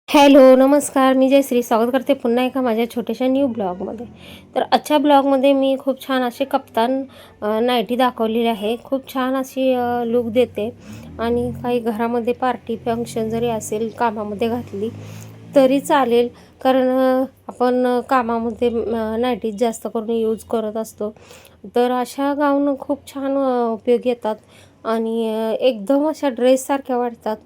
Hello, नमस्कार. मी जयश्री स्वागत करते पुन्हा एका माझ्या छोट्याशा न्यू ब्लॉगमध्ये. तर आजच्या ब्लॉगमध्ये मी खूप छान असे कप्तान नाईटी दाखवलेली आहे. खूप छान अशी लूक देते आणि काही घरामध्ये पार्टी फंक्शन जरी असेल कामामध्ये घातली तरी चालेल, कारण आपण कामामध्ये नाईटीज जास्त करून यूज करत असतो. तर अशा गाऊन खूप छान उपयोगी येतात आणि एकदम अशा ड्रेससारख्या वाटतात.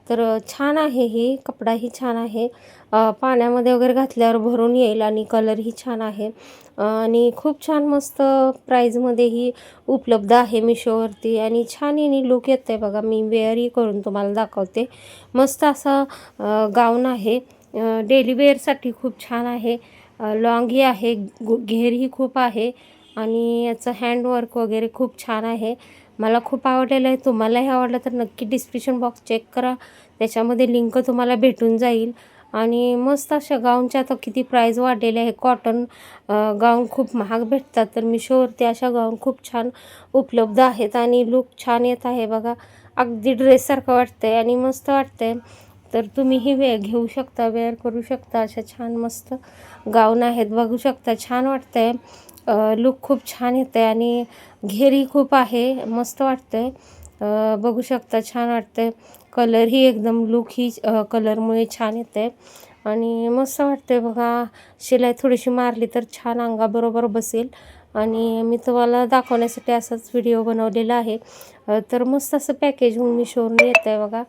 तर छान आहे, ही कपडाही छान आहे. पाण्यामध्ये वगैरे घातल्यावर भरून येईल आणि कलरही छान आहे आणि खूप छान मस्त प्राईजमध्येही उपलब्ध आहे मिशोवरती आणि छान याने लूक येतं आहे बघा. मी वेअरही करून तुम्हाला दाखवते. मस्त असा गाऊन आहे. डेली वेअरसाठी खूप छान आहे. लॉंगही आहे, घेरही खूप आहे आणि याचं हँडवर्क वगैरे खूप छान आहे. मला खूप आवडलेलं आहे. तुम्हालाही आवडलं तर नक्की डिस्क्रिप्शन बॉक्स चेक करा, त्याच्यामध्ये लिंक तुम्हाला भेटून जाईल. आणि मस्त अशा गाऊनच्या आता किती प्राईज वाढलेले आहे. कॉटन गाऊन खूप महाग भेटतात, तर मिशोवरती अशा गाऊन खूप छान उपलब्ध आहेत आणि लूक छान येत आहे बघा. अगदी ड्रेससारखं वाटतं आहे आणि मस्त वाटतं आहे. तर तुम्हीही घेऊ शकता, वेअर करू शकता. अशा छान मस्त गाऊन आहेत, बघू शकता. छान वाटतं आहे. लूक खूप छान येतं आहे आणि घेरही खूप आहे, मस्त वाटतं आहे. बघू शकता, छान वाटतं आहे. कलरही एकदम लूकही कलरमुळे छान येतं आहे आणि मस्त वाटतं आहे बघा. शिलाई थोडीशी मारली तर छान अंगाबरोबर बसेल आणि मी तुम्हाला दाखवण्यासाठी असाच व्हिडिओ बनवलेला आहे. तर मस्त असं पॅकेज होऊन मिशोवरून येतं आहे बघा.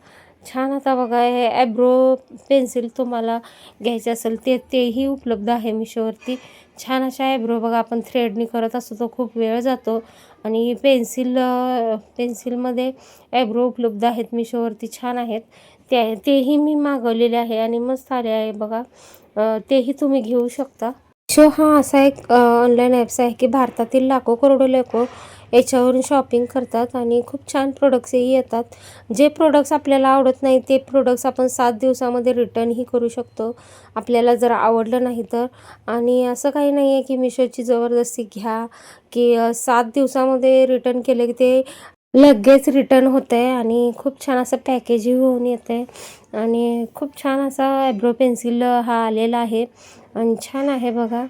छान. आता बघा, हे ॲब्रो पेन्सिल तुम्हाला घ्यायचे असेल तेही उपलब्ध आहे मिशोवरती. छान अशा ॲब्रो बघा, आपण थ्रेडनी करत असतो तो खूप वेळ जातो आणि पेन्सिलमध्ये ॲब्रो उपलब्ध आहेत मिशोवरती, छान आहेत. तेही मी मागवलेले आहे आणि मस्त आले आहे बघा. तेही तुम्ही घेऊ शकता. मिशो हा असा एक ऑनलाईन ॲप्स आहे की भारतातील लाखो करोडो लोक याच्यावरून शॉपिंग करतात आणि खूप छान प्रोडक्ट्सही येतात. जे प्रोडक्ट्स आपल्याला आवडत नाही ते प्रोडक्ट्स आपण 7 दिवसामध्ये रिटर्नही करू शकतो, आपल्याला जर आवडलं नाही तर. आणि असं काही नाही आहे की मिशोची जबरदस्ती घ्या की 7 दिवसामध्ये रिटर्न केले की ते लगेच रिटर्न होतं आहे आणि खूप छान असं पॅकेजही होऊन येतं आहे आणि खूप छान असा ॲब्रो पेन्सिल हा आलेला आहे आणि छान आहे बघा.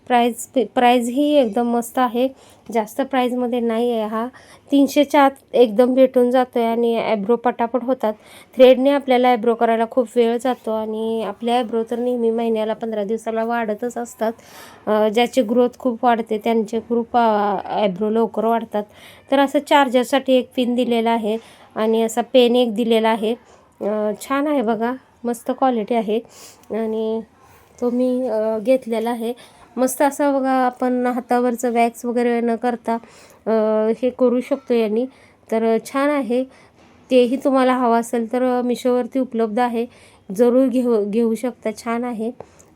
प्राईजही एकदम मस्त आहे, जास्त प्राईजमध्ये नाही आहे. हा 300च्या आत एकदम भेटून जातो आहे आणि ॲब्रो पटापट होतात. थ्रेडने आपल्याला ॲब्रो करायला खूप वेळ जातो आणि आपल्या ॲब्रो तर नेहमी महिन्याला 15 दिवसाला वाढतच असतात. ज्याची ग्रोथ खूप वाढते त्यांचे खूप ॲब्रो लवकर वाढतात. तर असं चार्जरसाठी एक पिन दिलेला आहे आणि असा पेन एक दिलेला आहे. छान आहे बघा, मस्त क्वालिटी आहे आणि तो मी घेतलेला आहे. मस्त असा बघा, आपण हातावरचं वॅक्स वगैरे न करता हे करू शकतो यांनी. तर छान आहे. तेही तुम्हाला हवं असेल तर मिशोवरती उपलब्ध आहे, जरूर घेऊ शकता. छान आहे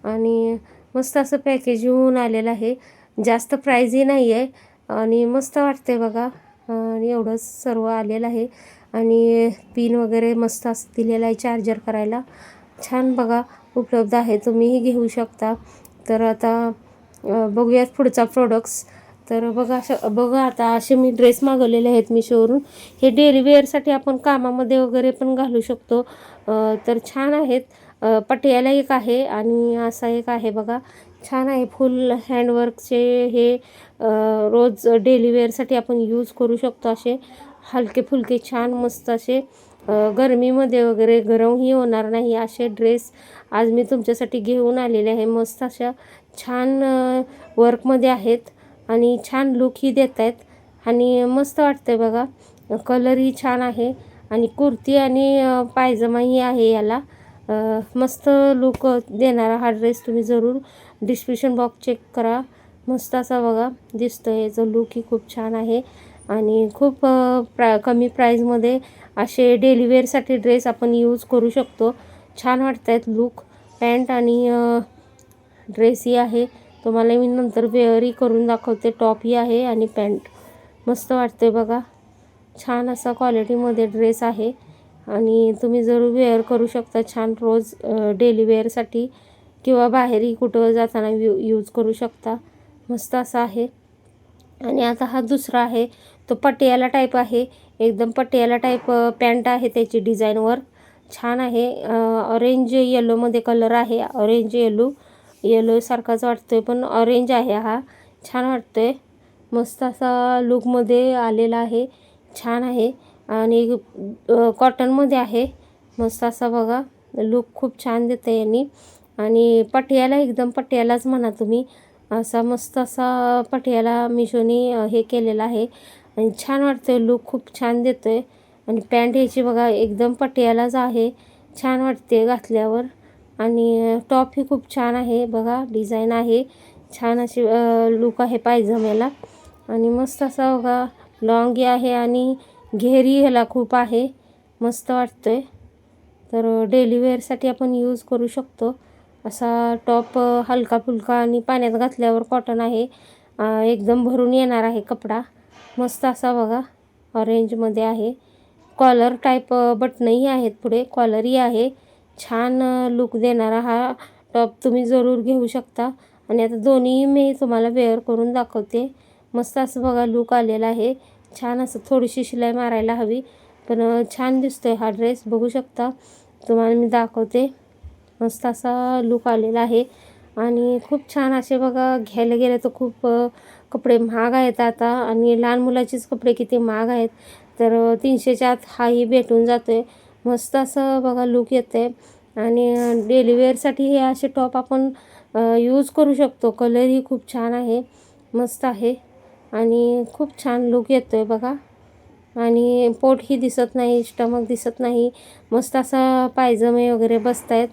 आणि मस्त असं पॅकेज येऊन आलेलं आहे. जास्त प्राईजही नाही आहे आणि मस्त वाटते बघा. आणि एवढंच सर्व आलेलं आहे आणि पिन वगैरे मस्त असं दिलेलं आहे चार्जर करायला. छान बघा, उपलब्ध आहे, तुम्हीही घेऊ शकता. तर आता बघूयात पुढचा प्रोडक्ट्स. तर बघा आता असे मी ड्रेस मागवलेले आहेत मिशोवरून. हे डेली वेअरसाठी आपण कामामध्ये वगैरे पण घालू शकतो. तर छान आहेत. पटियाला एक आहे आणि असा एक आहे बघा. छान आहे, फुल हँडवर्कचे हे. रोज डेली वेअरसाठी आपण यूज करू शकतो. असे हलके फुलके छान मस्त असे गरमीमध्ये वगैरे गरमही होणार नाही असे ड्रेस आज मी तुमच्यासाठी घेऊन आलेले आहे. मस्त अशा छान वर्कमध्ये आहेत आणि छान लूकही देत आहेत आणि मस्त वाटतं बघा. कलरही छान आहे आणि कुर्ती आणि पायजमाही आहे याला. मस्त लूक देणारा हा ड्रेस तुम्ही जरूर डिस्क्रिप्शन बॉक्स चेक करा. मस्त असा बघा दिसतो आहे, याचं लूकही खूप छान आहे आणि खूप कमी प्राईजमध्ये असे डेली वेअरसाठी ड्रेस आपण यूज करू शकतो. छान वाटत आहेत लूक. पॅन्ट आणि ड्रेसही आहे, तुम्हाला मी नंतर वेअरही करून दाखवते. टॉपही आहे आणि पॅन्ट मस्त वाटते बघा. छान असा क्वालिटीमध्ये ड्रेस आहे आणि तुम्ही जरूर वेअर करू शकता छान रोज डेली वेअरसाठी किंवा बाहेरही कुठं जाताना यूज करू शकता. मस्त असा आहे. आणि आता हा दुसरा आहे, तो पटियाला टाईप आहे. एकदम पटियाला टाईप पॅन्ट आहे त्याची डिझाईनवर. छान आहे. ऑरेंज येलोमध्ये कलर आहे. ऑरेंज येलो सारखाच वाटतोय पण ऑरेंज आहे हा. छान वाटतोय. मस्त असा लुकमध्ये आलेला आहे. छान आहे आणि कॉटनमध्ये आहे. मस्त असा बघा लुक खूप छान देते यांनी आणि पटियाला एकदम पटियालाच म्हणा तुम्ही. असा मस्त असा पटियाला मिशोनी हे केलेला आहे आणि छान वाटतंय. लुक खूप छान देतोय आणि पॅन्ट ह्याची बघा एकदम पटियालाच आहे. छान वाटते घातल्यावर आणि टॉप ही खूप छान आहे बघा. डिझाईन आहे छान अशी लुक आहे पायजम्याला आणि मस्त असा बघा लॉंग आहे आणि घेरी ह्याला खूप आहे. मस्त वाटतोय. तर डेली वेअरसाठी आपण यूज करू शकतो असा टॉप. हलका फुलका आणि पाण्यात घातल्यावर कॉटन आहे. एकदम भरून येणार आहे कपडा. मस्त असा बघा ऑरेंजमध्ये आहे. कॉलर टाईप बटनही आहेत पुढे. कॉलरही आहे. छान लुक देणारा हा टॉप तुम्ही जरूर घेऊ शकता आणि आता दोन्ही मी तुम्हाला वेअर करून दाखवते. मस्त असं बघा लुक आलेला आहे. छान असं थोडीशी शिलाई मारायला हवी पण छान दिसतोय हा ड्रेस. बघू शकता तुम्हाला मी दाखवते. मस्त असा लुक आलेला आहे आणि खूप छान असे बघा. घ्यायला गेलं तर खूप कपडे महाग आहेत आता आणि लहान मुलाचेच कपडे किती महाग आहेत. तर 300च्या आत हाही भेटून जातो आहे. मस्त असं बघा लुक येतं आहे आणि डेली वेअरसाठी हे असे टॉप आपण यूज करू शकतो. कलरही खूप छान आहे. मस्त आहे आणि खूप छान लुक येतो आहे बघा आणि पोटही दिसत नाही, स्टमक दिसत नाही. मस्त असा पायजमे वगैरे बसत आहेत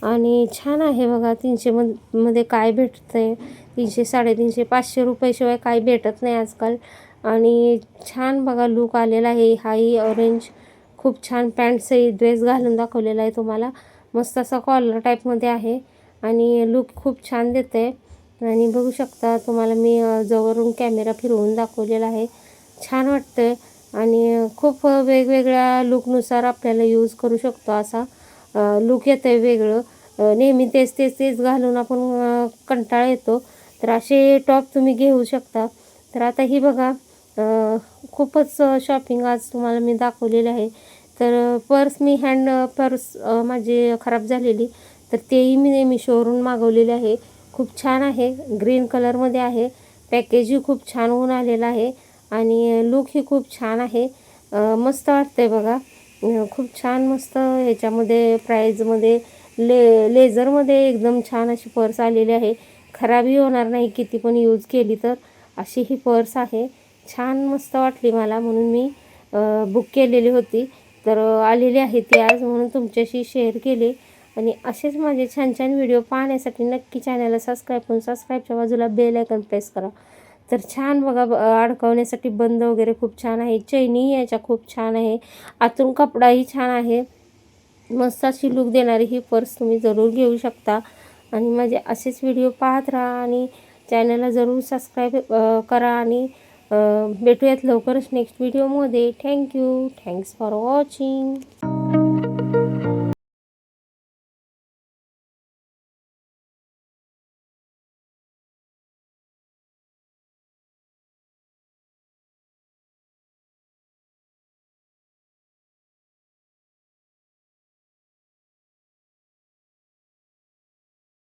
आणि छान आहे बघा. 300 मध्ये काय भेटतं आहे. 300, 350, 500 रुपयाशिवाय काही भेटत नाही आजकाल आणि छान बघा लुक आलेला आहे. हाही ऑरेंज खूप छान पॅन्टचाही ड्रेस घालून दाखवलेला आहे तुम्हाला. मस्त असा कॉलर टाईपमध्ये आहे आणि लुक खूप छान देतं आहे आणि बघू शकता तुम्हाला मी जवळून कॅमेरा फिरवून दाखवलेला आहे. छान वाटतं आहे आणि खूप वेगवेगळ्या लुकनुसार आपल्याला यूज करू शकतो असा लुक येतं आहे वेगळं. नेहमी तेच घालून आपण कंटाळा येतो. तर असे टॉप तुम्ही घेऊ शकता. तर आता ही बघा खूपच शॉपिंग आज तुम्हाला मी दाखवलेली आहे. तर पर्स मी हँड पर्स माझी खराब झालेली तर तेही मी मिशोवरून मागवलेले आहे. खूप छान आहे. ग्रीन कलरमध्ये आहे. पॅकेजही खूप छान होऊन आलेलं आहे आणि लुकही खूप छान आहे. मस्त वाटतंय बघा. खूप छान मस्त ह्याच्यामध्ये प्राईजमध्ये लेझरमध्ये एकदम छान अशी पर्स आलेली आहे. खराबही होणार नाही किती पण यूज केली तर. अशी ही पर्स आहे. छान मस्त वाटली मला म्हणून मी बुक केलेली होती. तर आलेली आहे ती आज म्हणून तुमच्याशी शेअर केली आणि असेच माझे छान छान व्हिडिओ पाहण्यासाठी नक्की चॅनलला सबस्क्राईब करून सबस्क्राईबच्या बाजूला बेल आयकॉन प्रेस करा. तर छान बघा अडकवण्यासाठी बंद वगैरे खूप छान आहे. चैनीही याच्या खूप छान आहे. आतून कपडाही छान आहे. मस्त अशी लुक देणारी ही पर्स तुम्ही जरूर घेऊ शकता आणि माझे असेच व्हिडिओ पाहत राहा आणि चॅनलला जरूर सबस्क्राईब करा आणि भेटूयात लवकरच नेक्स्ट व्हिडिओमध्ये. थँक्यू. Thanks for watching.